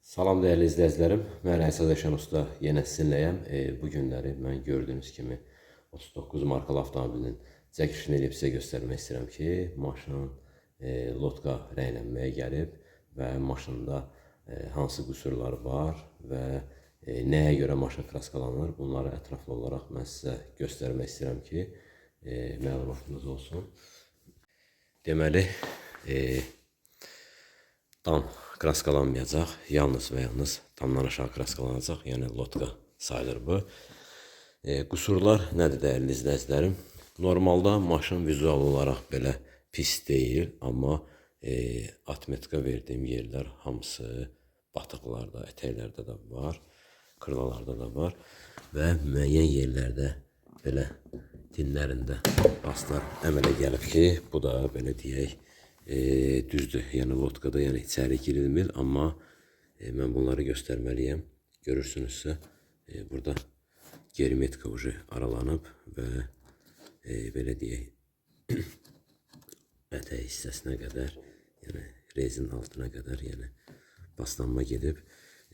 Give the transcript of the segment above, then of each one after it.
Salam dəyərli izləyicilərim. Mən Əsad Əşən Usta yenə sizinləyəm. Bu günləri mən gördüyünüz kimi 39 markalı avtomobilin çəkilişini edib sizə göstərmək istəyirəm ki, maşın lotka rənglənməyə gəlib və maşında hansı qüsurlar var və nəyə görə maşın kraskalanır, bunları ətraflı olaraq mən sizə göstərmək istəyirəm ki, məlumatınız olsun. Deməli, tam kraskalanmayacaq, yalnız və yalnız tamdan aşağı kraskalanacaq, yəni lotka sayılır bu. Qüsurlar nədir dəyərli izləyicilərim? Normalda maşın vizual olaraq belə pis deyil, amma atmetka verdiyim yerlər hamısı batıqlarda, ətəklərdə də var, krılalarda da var və müəyyən yerlərdə belə dinlərində paslar əmələ gəlib ki, bu da belə deyək, düzdür, yəni lotkada yəni içəri girilmir, amma mən bunları göstərməliyəm. Görürsünüzsə, burada germetka aralanıb və belə deyək, ətək hissəsinə qədər, yəni rezin altına qədər, yəni paslanma gedib.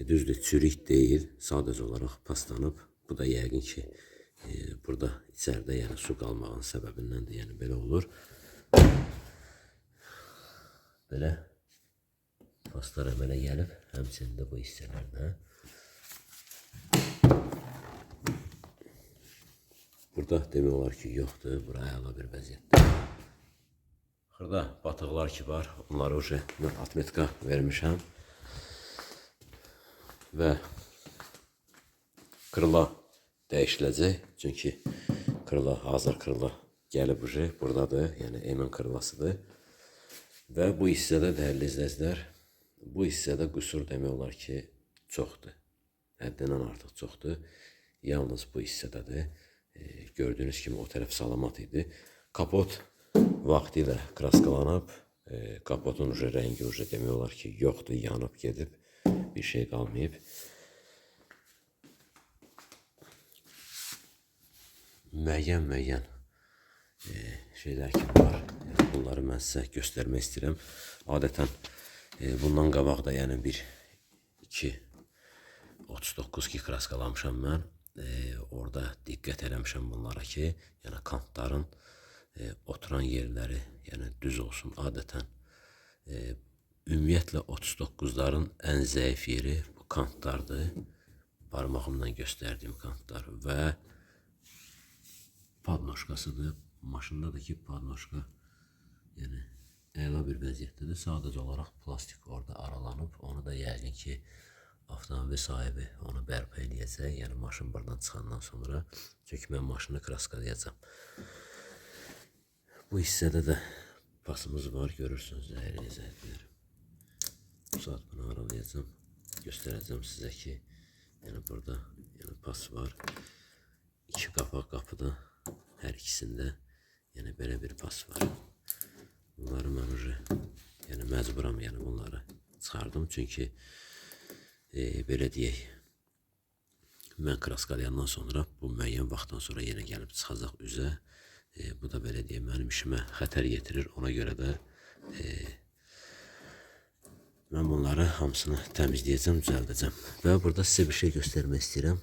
Düzdür, çürük deyil, sadəcə olaraq paslanıb. Bu da yəqin ki, burada içəridə yəni su qalmağın səbəbindən də yəni belə olur. Belə paslar əmələ gəlib, həmçində bu hissələrdə. Burada demək olar ki, yoxdur, buraya əla bir vəziyyətdə. Xırda batıqlar ki var, onları mən atmetka vermişəm. Və krıla dəyişiləcək, çünki krıla, hazır krıla gəlib buradadır, yəni emin krılasıdır. Və bu hissədə dəyərli izləyicilər, bu hissədə qüsur demək olar ki, çoxdur. Həddindən artıq çoxdur. Yalnız bu hissədədir. Gördüyünüz kimi o tərəf salamat idi. Kapot vaxtilə kraskalanıb. Kapotun rəngi demək olar ki, yoxdur, yanıb gedib. Bir şey qalmayıb. Müəyyən şeylər ki var. Bunları mən sizə göstərmək istəyirəm. Adətən bundan qabaq da yəni 39 ki kraskalamışam mən. Orada diqqət eləmişəm bunlara ki, yəni kantların oturan yerləri yəni düz olsun. Adətən ümumiyyətlə 39'ların ən zəif yeri bu kantlardır. Parmağımla göstərdiyim kantlar və padnoşkasıdır. Maşındakı padnoşka yəni əla bir vəziyyətdədir. Sadəcə olaraq plastik orada aralanıb. Onu da yəqin ki, avtomobil sahibi onu bərpa eləyəcək. Yəni maşın buradan çıxandan sonra. Çünki mən maşını kraskalayacağam. Bu hissədə də pasımız var. Görürsünüz dəyərli izləyicilər. Bu saat bunu aralayacağım. Göstərəcəm sizə ki, yəni burada yəni pas var. İki qapaq qapıda hər ikisində yəni belə bir pas var. Bunları mən yəni məcburam yəni bunları çıxardım. Çünki belə deyək, mən kraskalayandan sonra bu müəyyən vaxtdan sonra yenə gəlib çıxacaq üzə. Bu da belə deyək, mənim işimə xətər getirir. Ona görə də mən bunları hamısını təmizləyəcəm, düzəldəcəm. Və burada sizə bir şey göstərmək istəyirəm.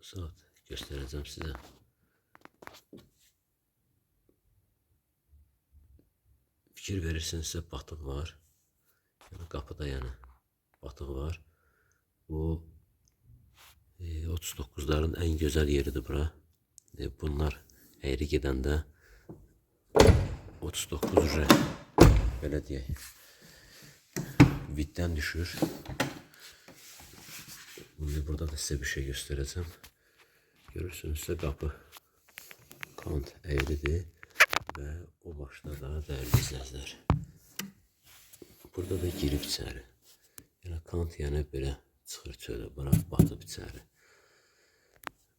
Saat göstərəcəm sizə. Fikir verirsinizsə batıq var. Yəni qapıda yəni batıq var. Bu 39'ların ən gözəl yeridir bura. Bunlar əyri gedəndə 39 belə deyək, viddən düşür. Burada da sizə bir şey göstərəcəm. Görürsünüzsə qapı kant əyridir və o başda da dəyərli izləyicilər. Burada da girib içəri. Yəni kant yəni belə çıxır çölə, bura batıb içəri.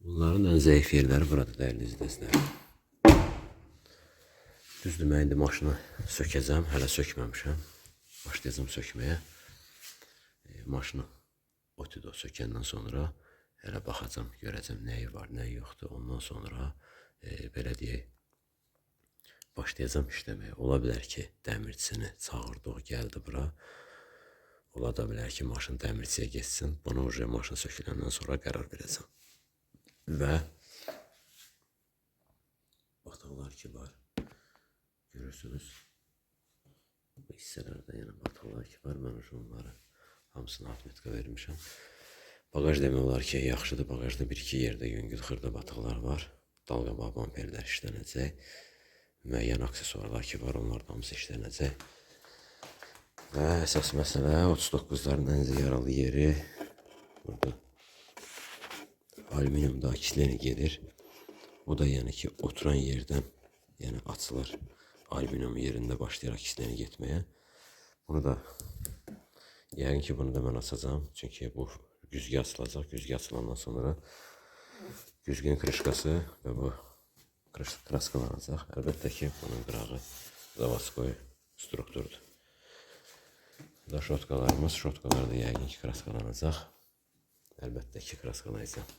Bunların ən zəif yerləri burada dəyərli izləyicilər. Düzdür, mən indi maşını sökəcəm, hələ sökməmişəm. Başlayacağım sökməyə. Maşını otido sökəndən sonra hələ baxacam, görəcəm nəyi var, nəyi yoxdur. Ondan sonra belə deyək, başlayacağım işləməyə. Ola bilər ki, dəmirçisini çağırdı, o gəldi bura. Ola da bilər ki, maşın dəmirçiyə geçsin. Bunu уже maşın söküləndən sonra qərar verəcəm. Və batıqlar ki var. Görürsünüz. Bu hissələrdə yəni batıqlar ki var. Mən onları hamısını atmetka vermişəm. Bagaj demək olar ki, yaxşıdır. Bagajda bir-iki yerdə yüngül xırda batıqlar var. Dalqabaq bamperlər işlənəcək. Müəyyən aksesuarlar ki var, onlar da hamısı işlənəcək. Və əsas məsələ 39'ların ən yaralı yeri burada alüminyumda kisleni gelir. O da yəni ki, oturan yerdən yəni açılır. Alüminyum yerində başlayaraq kisleni getməyə. Bunu da yəqin ki, bunu da mən açacağım. Çünki bu güzgü açılacaq. Güzgü açılandan sonra güzgünün krışkası və bu kraskalanacaq. Əlbəttə ki, bunun qırağı zavaskoy strukturdur. Bu da şotkalarımız. Şotkalar da yəqin ki, kraskalanacaq. Əlbəttə ki, kraskalayacaq.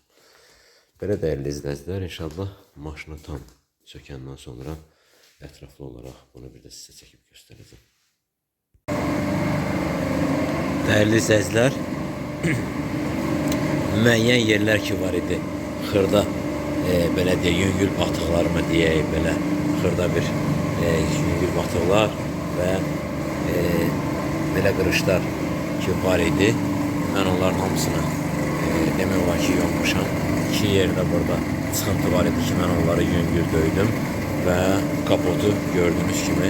Belə dəyərli izləyicilər, inşallah maşını tam sökəndən sonra ətraflı olaraq bunu bir də sizə çəkib göstərəcəm. Dəyərli izləyicilər, müəyyən yerlər ki var idi, xırda belə deyək, yüngül batıqlar mı deyək, belə xırda bir yüngül batıqlar və belə qırışlar ki var idi. Mən onların hamısını demək olar ki, yonmuşam. İki yerdə burada sıxıntı var idi ki, mən onları yüngül döydüm və kapotu gördüyünüz kimi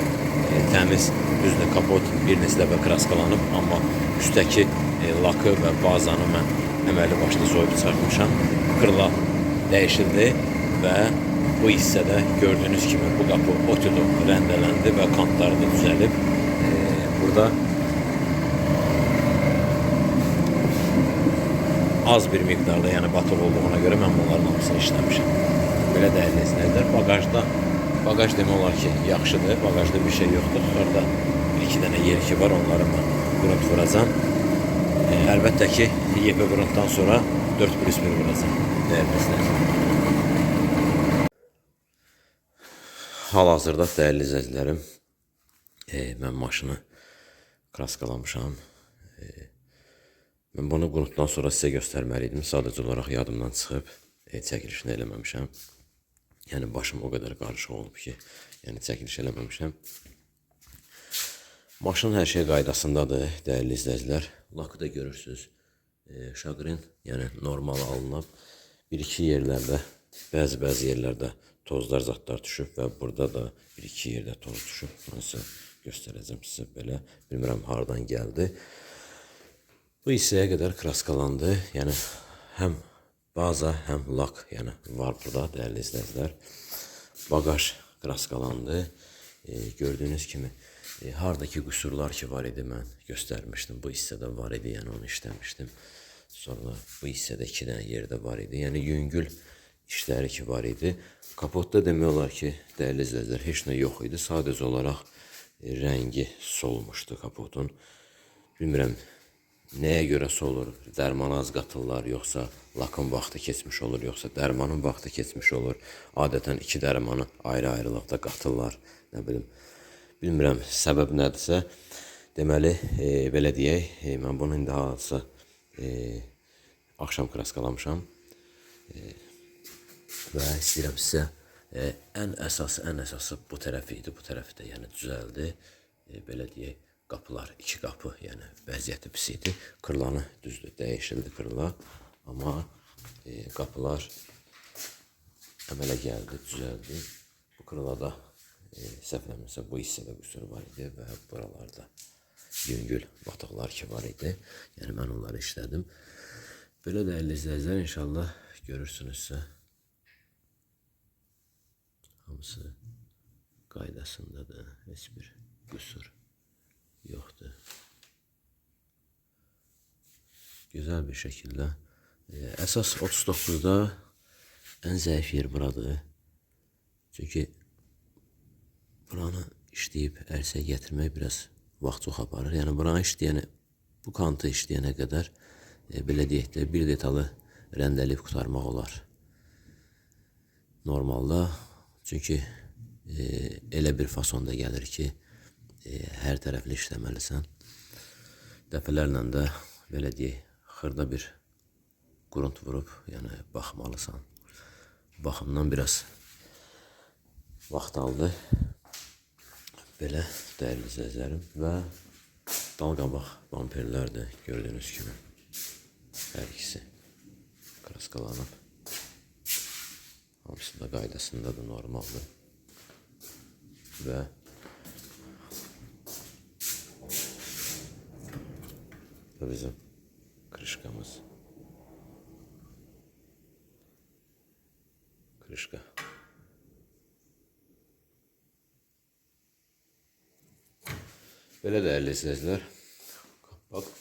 təmiz, düzdür, kapot bir neçə dəfə kraskalanıb, amma üstəki lakı və bazanı mən əməli başlı soyub çıxartmışam. Kırla dəyişildi və bu hissədə gördüyünüz kimi bu qapı otudu rəndələndi və kantları da düzəlib. Burada az bir miqdarda, yəni batıq olduğuna görə mən bunların hamısını işləmişəm. Belə dəyərli izləyicilər, bagaj demək olar ki, yaxşıdır. Bagajda bir şey yoxdur. Orada bir-iki dənə yer ki var, onları mən grunt vuracam. Əlbəttə ki, YP gruntdan sonra 4+1 vuracam. Dəyərli izləyicilər. Hal-hazırda dəyərli izləyicilərim, mən maşını kraskalamışam. Mən bunu qruntdan sonra sizə göstərməliydim. Sadəcə olaraq yadımdan çıxıb çəkilişini eləməmişəm. Yəni başım o qədər qarışıq olub ki, yəni çəkiliş eləməmişəm. Maşın hər şey qaydasındadır, dəyərli izləyicilər. Lakı da görürsünüz. Şaqrin, yəni normal alınıb. Bir-iki yerlərdə, bəzi yerlərdə tozlar, zatlar düşüb və burada da bir-iki yerdə toz düşüb. Bunu sizə göstərəcəm sizə belə. Bilmirəm hardan gəldi. Bu hissəyə qədər kraskalandı. Yəni həm baza, həm lak yəni var burada, dəyərli izləyicilər. Bagaj kraskalandı. Gördüyünüz kimi hardakı qüsurlar ki var idi, mən göstərmişdim. Bu hissədə var idi, yəni onu işləmişdim. Sonra bu hissədə 2 dənə yerdə var idi. Yəni yüngül işləri ki var idi. Kapotda demək olar ki, dəyərli izləyicilər, heç nə yox idi. Sadəcə olaraq rəngi solmuşdu kapotun. Bilmirəm nəyə görə solur? Dərman az qatırlar, yoxsa lakın vaxtı keçmiş olur, yoxsa dərmanın vaxtı keçmiş olur. Adətən iki dərmanı ayrı-ayrılıqda qatırlar. Nə bilim, bilmirəm səbəb nədirsə. Deməli, belə deyək, mən bunu indi hal-hazırda axşam kraskalamışam. Və istəyirəm sizə ən əsası bu tərəfi idi. Bu tərəfi də yəni düzəldi. Belə deyək, qapılar, iki qapı, yəni vəziyyəti pis idi. Kırlanı düzdür, dəyişildi kırla. Amma qapılar əmələ gəldi, düzəldi. Bu kırlada səhvləmirəmsə bu hissədə qüsur var idi və buralarda yüngül batıqlar ki var idi. Yəni mən onları işlədim. Belə dəyərli izləyicilər, inşallah görürsünüzsə hamısı qaydasındadır, heç bir qüsur yoxdur. Gözəl bir şəkildə. Əsas 39'da ən zəif yer buradır. Çünki buranı işləyib ərsəyə gətirmək biraz vaxt çox aparır. Yəni buranı işləyənə, bu kantı işləyənə qədər belə deyək də bir detalı rəndəliyib qutarmaq olar. Normalda. Çünki elə bir fasonda gəlir ki, hər tərəfli işləməlisən. Dəfələrlə də belə deyək, xırda bir qurunt vurub, yəni baxmalısan. Baxımdan biraz vaxt aldı. Belə dəyərli izləyicilərim və dal qabaq bamperlər də gördüyünüz kimi hər ikisi kraskalanıb. Hamısı da qaydasındadır, normaldır. Və bizim krışkamız. Krışka. Belə dəyərli izləyicilər,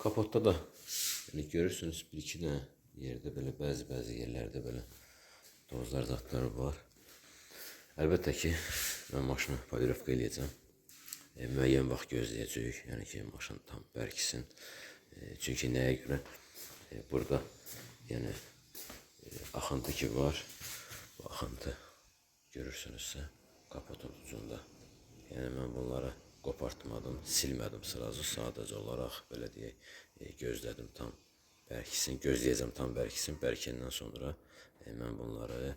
kapotda da yəni görürsünüz bir-iki dənə yerdə belə bəzi yerlərdə belə dozlar zatları var. Əlbəttə ki, mən maşını polirovka eləyəcəm. Müəyyən vaxt gözləyəcəyik, yəni ki, maşın tam bərkisin. Çünki nəyə görə? Burada yəni axıntı ki var, bu axıntı görürsünüzsə kapotun ucunda. Yəni mən bunları qopartmadım, silmədim sırası, sadəcə olaraq belə deyək, gözlədim tam bərkisin, gözləyəcəm tam bərkisin, bərkəndən sonra mən bunları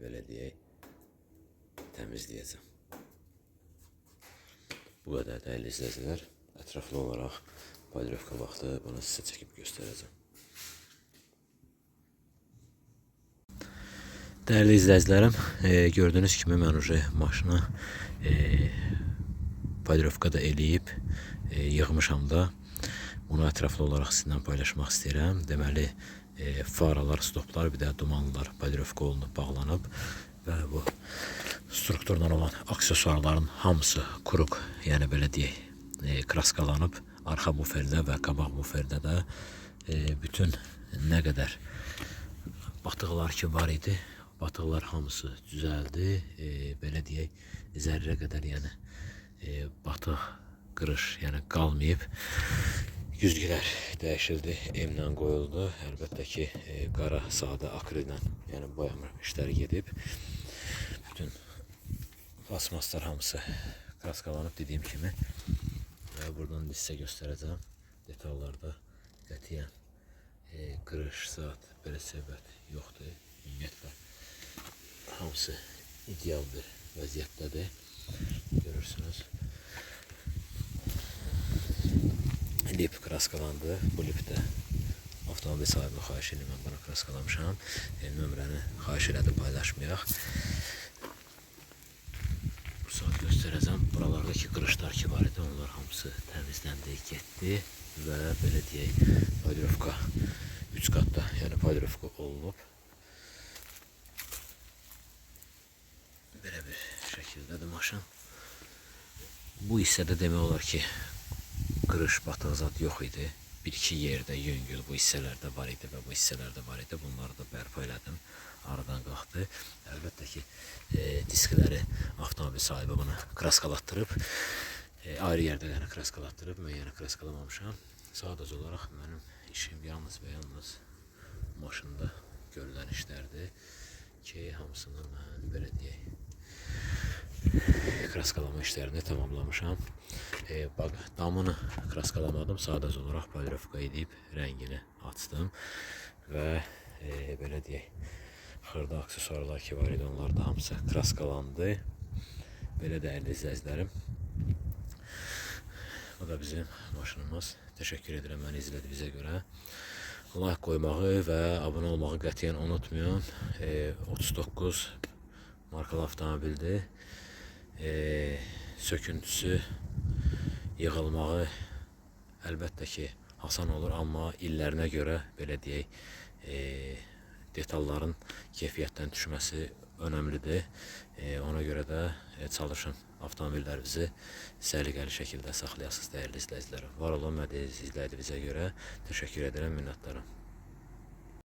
belə deyək, təmizləyəcəm. Bu qədər dəyərli izləyicilər, ətraflı olaraq polirovka vaxtı bunu sizə çəkib göstərəcəm. Dəyərli izləyicilərim, gördüyünüz kimi mən maşını polirovka da eləyib, yığmışam da. Bunu ətraflı olaraq sizinlə paylaşmaq istəyirəm. Deməli, faralar, stoplar, bir də dumanlılar polirovka olunub, bağlanıb və bu strukturdan olan aksesuarların hamısı kuruq, yəni belə deyək, kraskalanıb. Arxa buferdə və qabaq buferdə də bütün nə qədər batıqlar ki var idi, batıqlar hamısı düzəldi. Belə deyək, zərrə qədər yəni batıq, qırış yəni qalmayıb. Güzgülər dəyişildi, emlə qoyuldu. Əlbəttə ki, qara, sadə akrillə yəni boyama işləri gedib. Bütün plasmaslar hamısı kraskalanıb dediyim kimi. Və buradan sizə göstərəcəm. Detallarda qətiyyən qırış, zat, belə söhbət yoxdur. Ümumiyyətlə, hamısı ideal bir vəziyyətdədir. Görürsünüz. Lip kraskalandı. Bu lipdə avtomobil sahibini xahiş edirəm, mən buna kraskalamışam. Nömrəni xahiş elədim, paylaşmayaq. Bu saat göstərəcəm. Buralardakı qırışlar ki var idi, onlar hamısı təmizləndi, getdi və belə deyək, polirovka 3 qatda, yəni polirovka olunub. Belə bir şəkildədir maşın. Bu hissədə demək olar ki, qırış, batıq zat yox idi. Bir-iki yerdə yüngül bu hissələrdə var idi və bu hissələrdə var idi. Bunları da bərpa elədim. Aradan qalxdı. Əlbəttə ki, diskləri avtomobil sahibi bana kraskalatdırıb. Ayrı yerdə kraskalatdırıb. Mən yəni kraskalamamışam. Sadəcə olaraq mənim işim yalnız və yalnız maşında görülən işlərdir ki, hamısını mən belə deyək, kraskalama işlərini tamamlamışam. Damını kraskalamadım, sadəcə olaraq polirovka edib rəngini açdım və belə deyək, xırda aksesuarlar ki var idi, onlar da hamısı kraskalandı. Belə dəyərli izləyicilərim, bu da bizim maşınımız. Təşəkkür edirəm məni izlədiyinizə görə. Like qoymağı və abunə olmağı qətiyyən unutmayın. 39 markalı avtomobildir. Söküntüsü, yığılmağı əlbəttə ki asan olur, amma illərinə görə belə deyək, detalların keyfiyyətdən düşməsi önəmlidir. Ona görə də çalışın avtomobillərinizi səliqəli şəkildə saxlayasınız dəyərli izləyicilərim. Var olun, məni izlədiyinizə görə təşəkkür edirəm, minnətdarım.